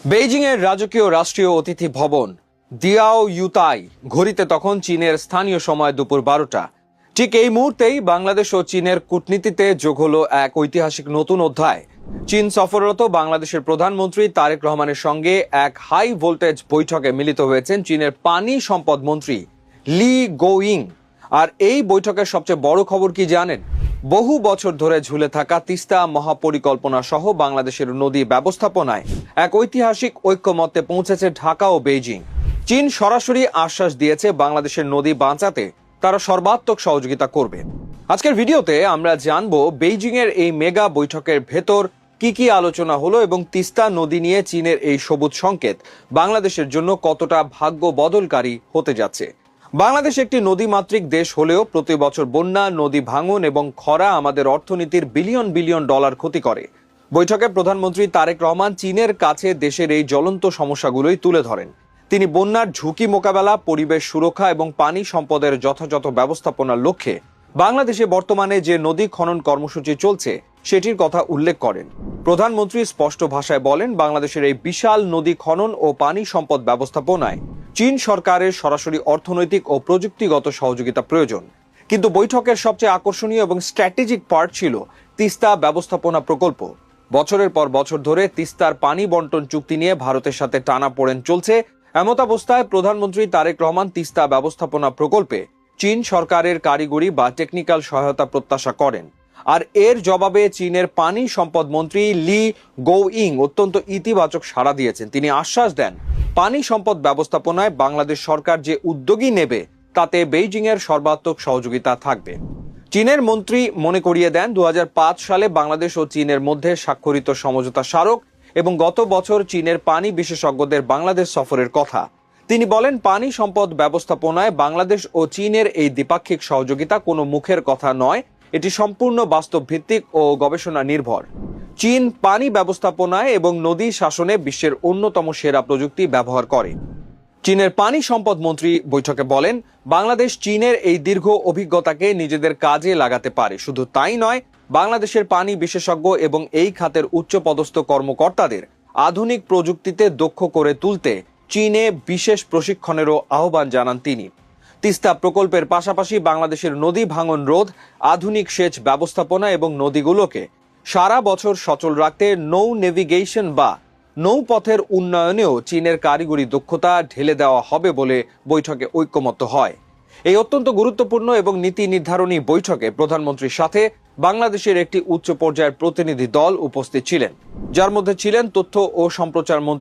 Beijing এর রাজকীয় রাষ্ট্রীয় অতিথি ভবন দিয়াও ইউতাই ঘড়িতে তখন চীনের স্থানীয় সময় দুপুর 12টা। ঠিক এই মুহূর্তেই বাংলাদেশ ও চীনের কূটনীতিতে যোগ হলো এক ঐতিহাসিক নতুন অধ্যায়। চীন সফররত বাংলাদেশের প্রধানমন্ত্রী তারেক রহমানের সঙ্গে এক হাই ভোল্টেজ বৈঠকে মিলিত হয়েছেন চীনের পানি সম্পদ মন্ত্রী লি গোয়িং। আর এই বৈঠকের সবচেয়ে বড় খবর কি জানেন? বহু বছর ধরে ঝুলে থাকা তিস্তা মহাপরিকল্পনা সহ বাংলাদেশের নদী ব্যবস্থাপনায় এক ঐতিহাসিক ঐক্যমত্যে পৌঁছেছে ঢাকা ও বেইজিং। চীন সরাসরি আশ্বাস দিয়েছে বাংলাদেশের নদী বাঁচাতে তারা সর্বাত্মক সহযোগিতা করবে। আজকের ভিডিওতে আমরা জানবো বেইজিং এর এই মেগা বৈঠকের ভেতর কি কি আলোচনা হলো এবং তিস্তা নদী নিয়ে চীনের এই সবুজ সংকেত বাংলাদেশের জন্য কতটা ভাগ্য বদলকারী হতে যাচ্ছে। বাংলাদেশ একটি নদীমাতৃক দেশ হলেও প্রতি বছর বন্যা, নদী ভাঙন এবং খরা আমাদের অর্থনীতির বিলিয়ন বিলিয়ন ডলার ক্ষতি করে। বৈঠকে প্রধানমন্ত্রী তারেক রহমান চীনের কাছে দেশের এই জ্বলন্ত সমস্যাগুলোই তুলে ধরেন। তিনি বন্যার ঝুঁকি মোকাবেলা, পরিবেশ সুরক্ষা এবং পানি সম্পদের যথাযথ ব্যবস্থাপনার লক্ষ্যে বাংলাদেশে বর্তমানে যে নদী খনন কর্মসূচি চলছে সেটির কথা উল্লেখ করেন। প্রধানমন্ত্রী স্পষ্ট ভাষায় বলেন, বাংলাদেশের এই বিশাল নদী খনন ও পানি সম্পদ ব্যবস্থাপনায় চীন সরকারের সরাসরি অর্থনৈতিক ও প্রযুক্তিগত সহযোগিতা প্রয়োজন। কিন্তু বৈঠকের সবচেয়ে আকর্ষণীয় এবং স্ট্র্যাটেজিক পার্ট ছিল তিস্তা ব্যবস্থাপনা প্রকল্প। বছরের পর বছর ধরে তিস্তার পানি বন্টন চুক্তি নিয়ে ভারতের সাথে টানাপোড়েন চলছে। এমতাবস্থায় প্রধানমন্ত্রী তারেক রহমান তিস্তা ব্যবস্থাপনা প্রকল্পে চীন সরকারের কারিগরি বা টেকনিক্যাল সহায়তা প্রত্যাশা করেন। আর এর জবাবে চীনের পানি সম্পদ মন্ত্রী লি গোয়িং অত্যন্ত ইতিবাচক সাড়া দিয়েছেন। তিনি আশ্বাস দেন, পানি সম্পদ ব্যবস্থাপনায় বাংলাদেশ সরকার যে উদ্যোগই নেবে তাতে বেইজিং এর সর্বাত্মক সহযোগিতা থাকবে। চীনের মন্ত্রী মনে করিয়ে দেন 2005 সালে বাংলাদেশ ও চীনের মধ্যে স্বাক্ষরিত সমঝোতা স্মারক এবং গত বছর চীনের পানি বিশেষজ্ঞদের বাংলাদেশ সফরের কথা। তিনি বলেন, পানি সম্পদ ব্যবস্থাপনায় বাংলাদেশ ও চীনের এই দ্বিপাক্ষিক সহযোগিতা কোনো মুখের কথা নয়, এটি সম্পূর্ণ বাস্তব ভিত্তিক ও গবেষণা নির্ভর। চীন পানি ব্যবস্থাপনায় এবং নদী শাসনে বিশ্বের অন্যতম সেরা প্রযুক্তি ব্যবহার করে। চীনের পানি সম্পদ মন্ত্রী বৈঠকে বলেন, বাংলাদেশ চীনের এই দীর্ঘ অভিজ্ঞতাকে নিজেদের কাজে লাগাতে পারে। শুধু তাই নয়, বাংলাদেশের পানি বিশেষজ্ঞ এবং এই খাতের উচ্চপদস্থ কর্মকর্তাদের আধুনিক প্রযুক্তিতে দক্ষ করে তুলতে চীনে বিশেষ প্রশিক্ষণেরও আহ্বান জানান তিনি। তিস্তা প্রকল্পের পাশাপাশি বাংলাদেশের নদী ভাঙন রোধ, আধুনিক সেচ ব্যবস্থাপনা এবং নদীগুলোকে সারা বছর সচল রাখতে নৌ নেভিগেশন বা নৌপথের উন্নয়নেও চীনের কারিগরি দক্ষতা ঢেলে দেওয়া হবে বলে বৈঠকে ঐক্যমত্য হয়। এই অত্যন্ত গুরুত্বপূর্ণ এবং নীতি নির্ধারণী বৈঠকে প্রধানমন্ত্রীর সাথে বাংলাদেশের একটি উচ্চ পর্যায়ের প্রতিনিধি দল উপস্থিত ছিলেন, যার মধ্যে ছিলেন তথ্য ও সম্প্রচার মন্ত্রী